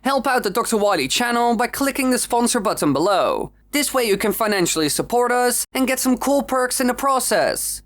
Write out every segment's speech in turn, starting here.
help out the Dr.Wily channel by clicking the sponsor button below. This way you can financially support us and get some cool perks in the process.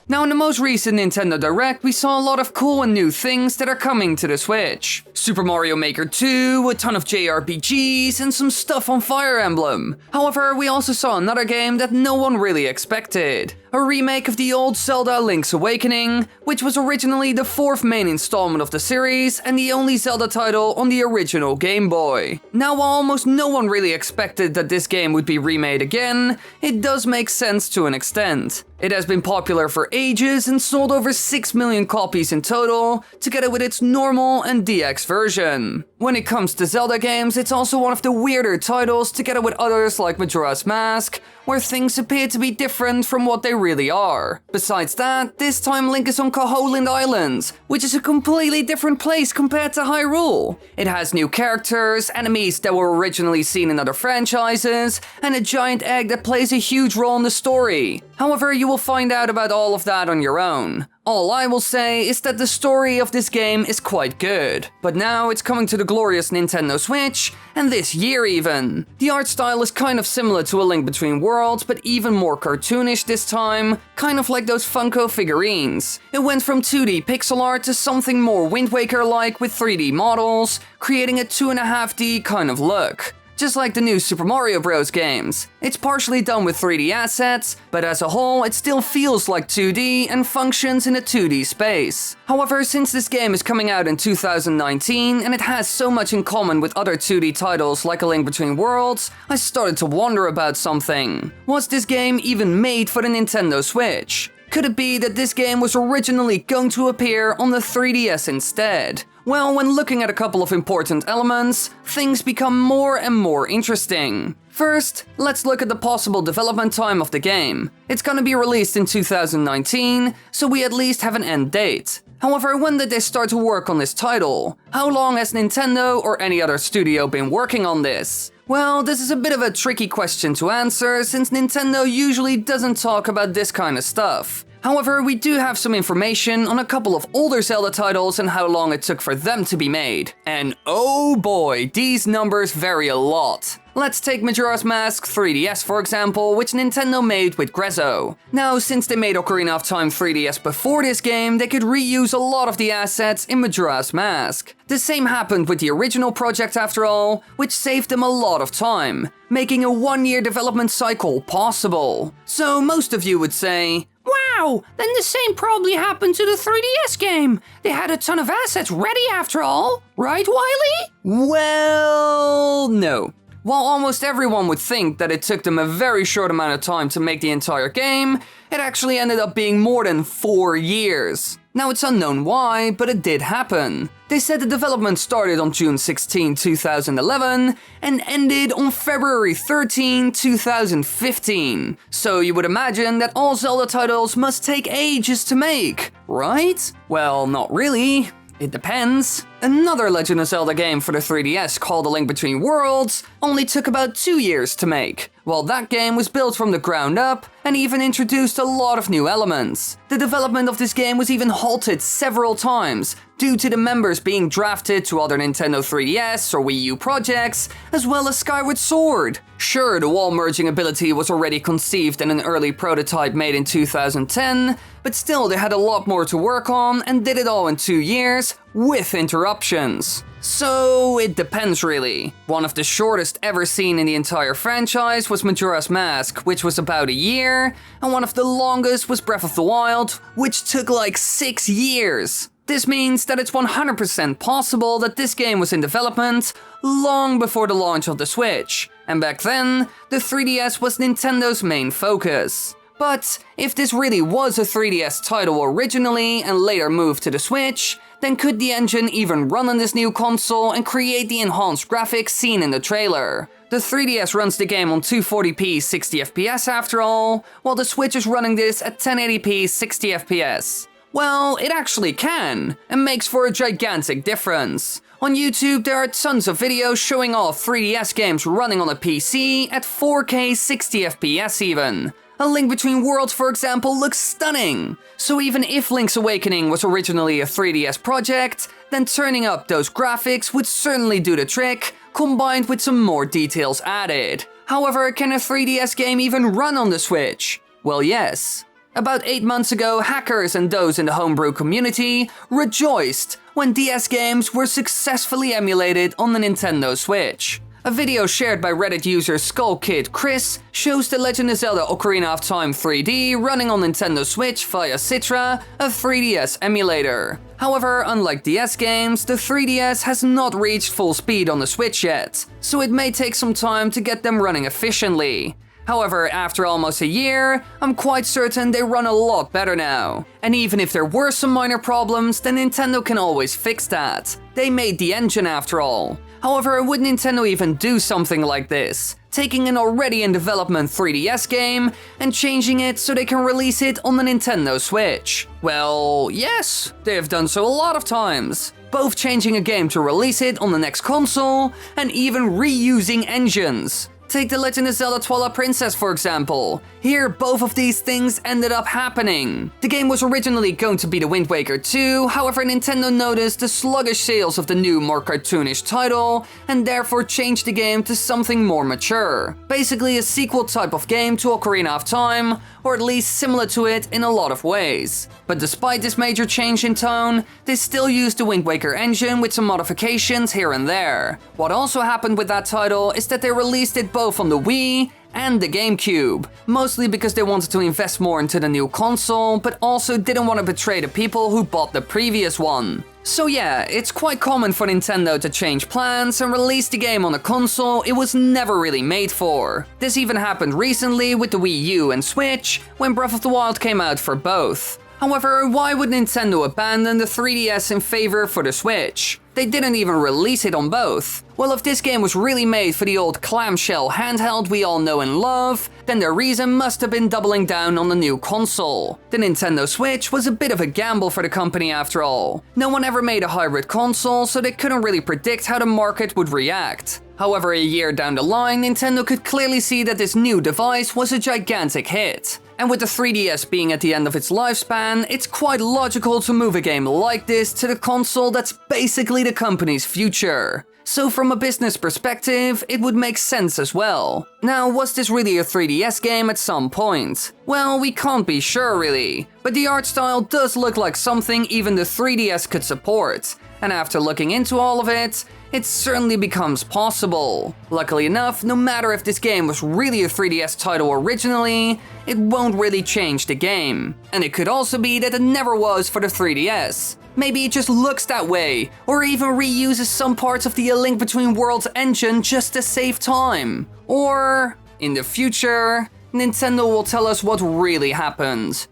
Now, in the most recent Nintendo Direct, we saw a lot of cool and new things that are coming to the Switch. Super Mario Maker 2, a ton of JRPGs, and some stuff on Fire Emblem. However, we also saw another game that no one really expected. A remake of the old Zelda Link's Awakening, which was originally the 4th main installment of the series and the only Zelda title on the original Game Boy. Now, while almost no one really expected that this game would be remade again, it does make sense to an extent. It has been popular for ages and sold over 6 million copies in total, together with its normal and DX version. When it comes to Zelda games, it's also one of the weirder titles, together with others like Majora's Mask, where things appear to be different from what they really are. Besides that, this time Link is on Koholint Islands, which is a completely different place compared to Hyrule. It has new characters, enemies that were originally seen in other franchises, and a giant egg that plays a huge role in the story. However, you will find out about all of that on your own. All I will say is that the story of this game is quite good. But now it's coming to the glorious Nintendo Switch, and this year even. The art style is kind of similar to A Link Between Worlds, but even more cartoonish this time, kind of like those Funko figurines. It went from 2D pixel art to something more Wind Waker-like with 3D models, creating a 2.5D kind of look. Just like the new Super Mario Bros. Games. It's partially done with 3D assets, but as a whole it still feels like 2D and functions in a 2D space. However, since this game is coming out in 2019 and it has so much in common with other 2D titles like A Link Between Worlds, I started to wonder about something. Was this game even made for the Nintendo Switch? Could it be that this game was originally going to appear on the 3DS instead? Well, when looking at a couple of important elements, things become more and more interesting. First, let's look at the possible development time of the game. It's gonna be released in 2019, so we at least have an end date. However, when did they start to work on this title? How long has Nintendo or any other studio been working on this? Well, this is a bit of a tricky question to answer, since Nintendo usually doesn't talk about this kind of stuff. However, we do have some information on a couple of older Zelda titles and how long it took for them to be made. And oh boy, these numbers vary a lot. Let's take Majora's Mask 3DS for example, which Nintendo made with Grezzo. Now, since they made Ocarina of Time 3DS before this game, they could reuse a lot of the assets in Majora's Mask. The same happened with the original project after all, which saved them a lot of time, making a 1-year development cycle possible. So most of you would say, wow, then the same probably happened to the 3DS game. They had a ton of assets ready after all, right, Wily? Well, no. While almost everyone would think that it took them a very short amount of time to make the entire game, it actually ended up being more than 4 years. Now, it's unknown why, but it did happen. They said the development started on June 16, 2011 and ended on February 13, 2015. So you would imagine that all Zelda titles must take ages to make, right? Well, not really. It depends. Another Legend of Zelda game for the 3DS called A Link Between Worlds only took about 2 years to make. Well, that game was built from the ground up and even introduced a lot of new elements. The development of this game was even halted several times due to the members being drafted to other Nintendo 3DS or Wii U projects, as well as Skyward Sword. Sure, the wall merging ability was already conceived in an early prototype made in 2010, but still they had a lot more to work on and did it all in 2 years, with interruptions. So it depends really. One of the shortest ever seen in the entire franchise was Majora's Mask, which was about a year, and one of the longest was Breath of the Wild, which took like 6 years. This means that it's 100% possible that this game was in development long before the launch of the Switch, and back then, the 3DS was Nintendo's main focus. But if this really was a 3DS title originally and later moved to the Switch, then could the engine even run on this new console and create the enhanced graphics seen in the trailer? The 3DS runs the game on 240p 60fps after all, while the Switch is running this at 1080p 60fps. Well, it actually can, and makes for a gigantic difference. On YouTube, there are tons of videos showing off 3DS games running on a PC at 4K 60fps even. A Link Between Worlds, for example, looks stunning. So even if Link's Awakening was originally a 3DS project, then turning up those graphics would certainly do the trick, combined with some more details added. However, can a 3DS game even run on the Switch? Well, yes. About 8 months ago, hackers and those in the homebrew community rejoiced when DS games were successfully emulated on the Nintendo Switch. A video shared by Reddit user SkullKid Chris shows The Legend of Zelda Ocarina of Time 3D running on Nintendo Switch via Citra, a 3DS emulator. However, unlike DS games, the 3DS has not reached full speed on the Switch yet, so it may take some time to get them running efficiently. However, after almost a year, I'm quite certain they run a lot better now. And even if there were some minor problems, then Nintendo can always fix that. They made the engine after all. However, would Nintendo even do something like this? Taking an already in development 3DS game and changing it so they can release it on the Nintendo Switch? Well, yes, they have done so a lot of times. Both changing a game to release it on the next console and even reusing engines. Take The Legend of Zelda Twilight Princess, for example. Here, both of these things ended up happening. The game was originally going to be the Wind Waker 2, however Nintendo noticed the sluggish sales of the new, more cartoonish title, and therefore changed the game to something more mature. Basically a sequel type of game to Ocarina of Time, or at least similar to it in a lot of ways. But despite this major change in tone, they still used the Wind Waker engine with some modifications here and there. What also happened with that title is that they released it both on the Wii and the GameCube, mostly because they wanted to invest more into the new console, but also didn't want to betray the people who bought the previous one. So yeah, it's quite common for Nintendo to change plans and release the game on a console it was never really made for. This even happened recently with the Wii U and Switch, when Breath of the Wild came out for both. However, why would Nintendo abandon the 3DS in favor for the Switch? They didn't even release it on both. Well, if this game was really made for the old clamshell handheld we all know and love, then their reason must have been doubling down on the new console. The Nintendo Switch was a bit of a gamble for the company after all. No one ever made a hybrid console, so they couldn't really predict how the market would react. However, a year down the line, Nintendo could clearly see that this new device was a gigantic hit. And with the 3DS being at the end of its lifespan, it's quite logical to move a game like this to the console that's basically the company's future. So from a business perspective, it would make sense as well. Now, was this really a 3DS game at some point? Well, we can't be sure really, but the art style does look like something even the 3DS could support. And after looking into all of it, it certainly becomes possible. Luckily enough, no matter if this game was really a 3DS title originally, it won't really change the game. And it could also be that it never was for the 3DS. Maybe it just looks that way, or even reuses some parts of the A Link Between Worlds engine just to save time. Or, in the future, Nintendo will tell us what really happened.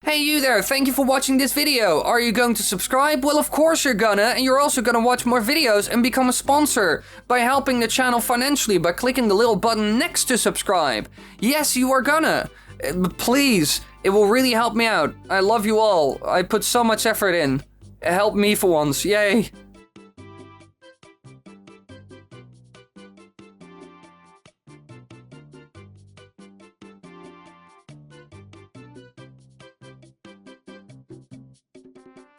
Hey you there, thank you for watching this video. Are you going to subscribe? Well, of course you're gonna, and you're also gonna watch more videos and become a sponsor by helping the channel financially by clicking the little button next to subscribe. Yes, you are gonna. Please, it will really help me out. I love you all. I put so much effort in. Help me for once, yay.